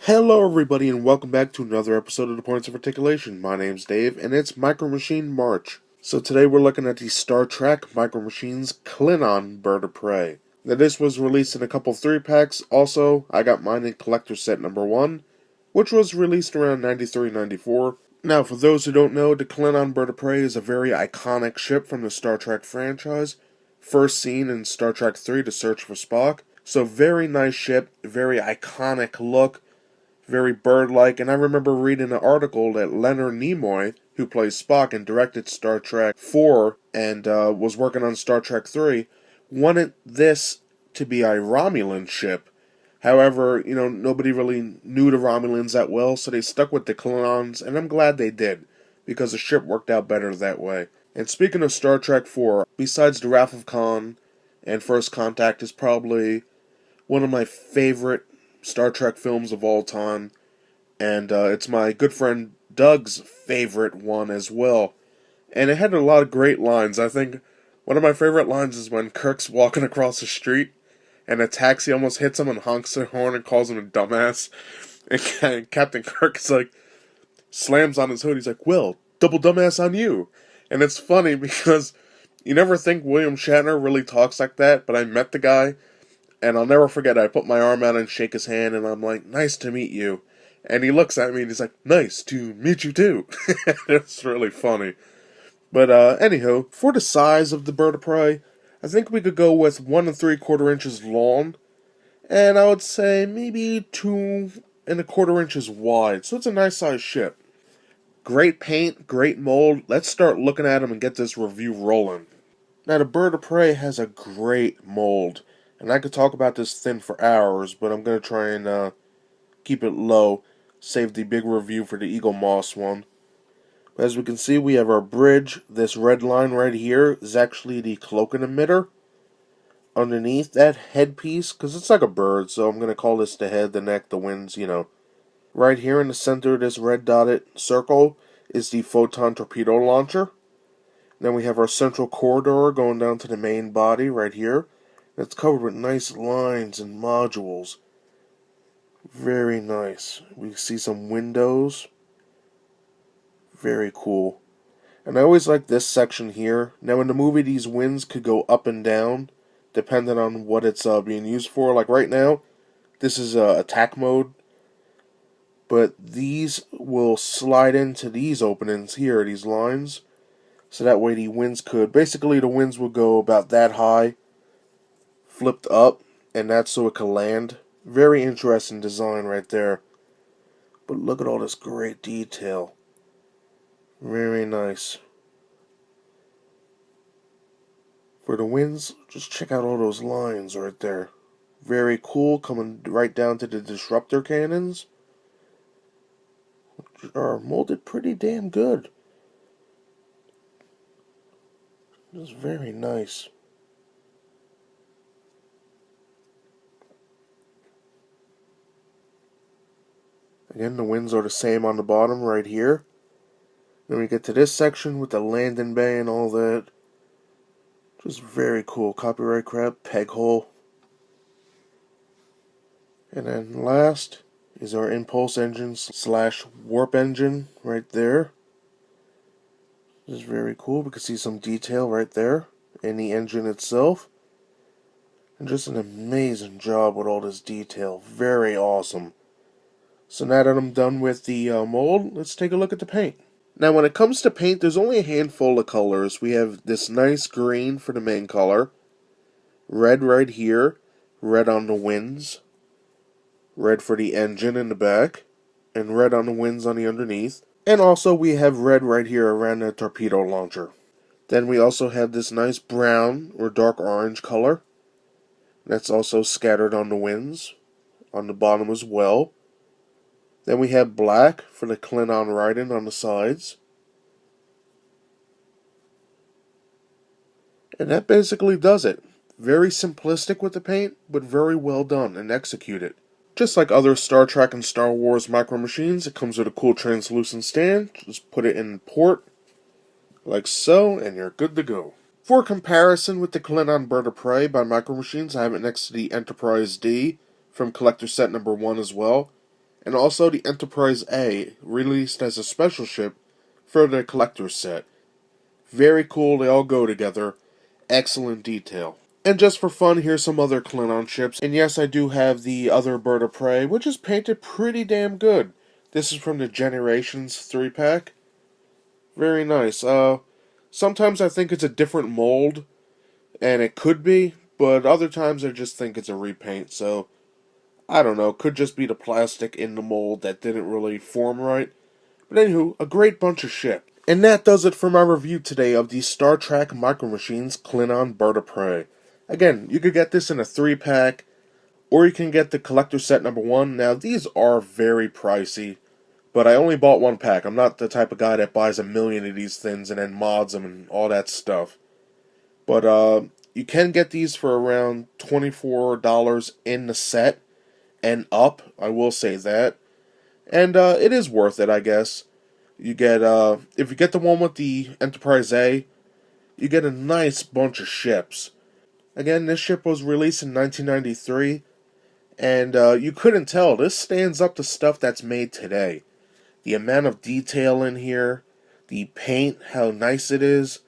Hello everybody and welcome back to another episode of the Points of Articulation. My name's Dave and it's Micro Machine March. So today we're looking at the Star Trek Micro Machines Klingon Bird of Prey. Now this was released in a couple 3-packs. Also, I got mine in collector set number 1, which was released around 93-94. Now for those who don't know, the Klingon Bird of Prey is a very iconic ship from the Star Trek franchise. First seen in Star Trek 3, The Search for Spock. So very nice ship, very iconic look. Very bird-like, and I remember reading an article that Leonard Nimoy, who plays Spock and directed Star Trek 4 and was working on Star Trek 3, wanted this to be a Romulan ship. However, nobody really knew the Romulans that well, so they stuck with the Klingons, and I'm glad they did, because the ship worked out better that way. And speaking of Star Trek 4, besides the Wrath of Khan and First Contact is probably one of my favorite Star Trek films of all time, and it's my good friend Doug's favorite one as well. And it had a lot of great lines. I think one of my favorite lines is when Kirk's walking across the street, and a taxi almost hits him and honks their horn and calls him a dumbass. And Captain Kirk is like, slams on his hood, he's like, well, double dumbass on you. And it's funny because you never think William Shatner really talks like that, but I met the guy, and I'll never forget, I put my arm out and shake his hand, and I'm like, nice to meet you. And he looks at me and he's like, nice to meet you too. It's really funny. But anyhow, for the size of the Bird of Prey, I think we could go with 1 3/4 inches long, and I would say maybe 2 1/4 inches wide. So it's a nice sized ship. Great paint, great mold. Let's start looking at them and get this review rolling. Now the Bird of Prey has a great mold. And I could talk about this thing for hours, but I'm going to try and keep it low. Save the big review for the Eagle Moss one. But as we can see, we have our bridge. This red line right here is actually the cloaking emitter. Underneath that headpiece, because it's like a bird, so I'm going to call this the head, the neck, the wings, Right here in the center of this red dotted circle is the photon torpedo launcher. Then we have our central corridor going down to the main body right here. It's covered with nice lines and modules. Very nice. We see some windows. Very cool. And I always like this section here. Now in the movie, these winds could go up and down, depending on what it's being used for. Like right now, this is attack mode. But these will slide into these openings here, these lines. So that way the winds could, basically the winds would go about that high, flipped up, and that's so it could land. Very interesting design right there. But look at all this great detail. Very nice. For the winds, just check out all those lines right there. Very cool, coming right down to the disruptor cannons, which are molded pretty damn good. Just very nice. Again, the winds are the same on the bottom right here. Then we get to this section with the landing bay and all that. Just very cool. Copyright crab, peg hole. And then last is our impulse engine slash warp engine right there. This is very cool. We can see some detail right there in the engine itself. And just an amazing job with all this detail. Very awesome. So now that I'm done with the mold, let's take a look at the paint. Now when it comes to paint, there's only a handful of colors. We have this nice green for the main color, red right here, red on the wings, red for the engine in the back, and red on the wings on the underneath. And also we have red right here around the torpedo launcher. Then we also have this nice brown or dark orange color. That's also scattered on the wings, on the bottom as well. Then we have black for the Klingon writing on the sides. And that basically does it. Very simplistic with the paint, but very well done and executed. Just like other Star Trek and Star Wars micro machines, it comes with a cool translucent stand. Just put it in port, like so, and you're good to go. For comparison with the Klingon Bird of Prey by Micro Machines, I have it next to the Enterprise D from Collector Set number 1 as well. and also the Enterprise A, released as a special ship for the collector's set. Very cool, they all go together. Excellent detail. And just for fun, here's some other Klingon ships. And yes, I do have the other Bird of Prey, which is painted pretty damn good. This is from the Generations 3-pack. Very nice. Sometimes I think it's a different mold, and it could be, but other times I just think it's a repaint, so I don't know, could just be the plastic in the mold that didn't really form right. But anywho, a great bunch of ship. And that does it for my review today of the Star Trek Micro Machines Klingon Bird of Prey. Again, you could get this in a 3-pack, or you can get the collector set number 1. Now, these are very pricey, but I only bought 1 pack. I'm not the type of guy that buys a million of these things and then mods them and all that stuff. But you can get these for around $24 in the set and up, I will say that. And it is worth it, I guess. You get, if you get the one with the Enterprise A, you get a nice bunch of ships. Again, this ship was released in 1993, and you couldn't tell. This stands up to stuff that's made today. The amount of detail in here, the paint, how nice it is,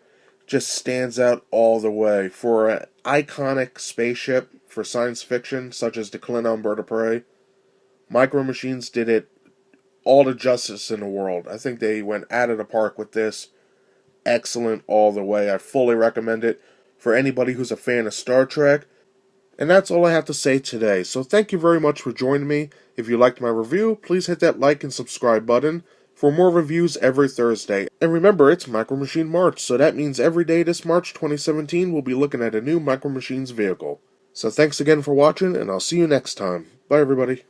just stands out all the way. For an iconic spaceship for science fiction, such as the Klingon Bird of Prey, Micro Machines did it all the justice in the world. I think they went out of the park with this. Excellent all the way. I fully recommend it for anybody who's a fan of Star Trek. And that's all I have to say today. So thank you very much for joining me. If you liked my review, please hit that like and subscribe button for more reviews every Thursday. And remember, it's Micro Machine March, so that means every day this March 2017 we'll be looking at a new Micro Machines vehicle. So thanks again for watching, and I'll see you next time. Bye everybody.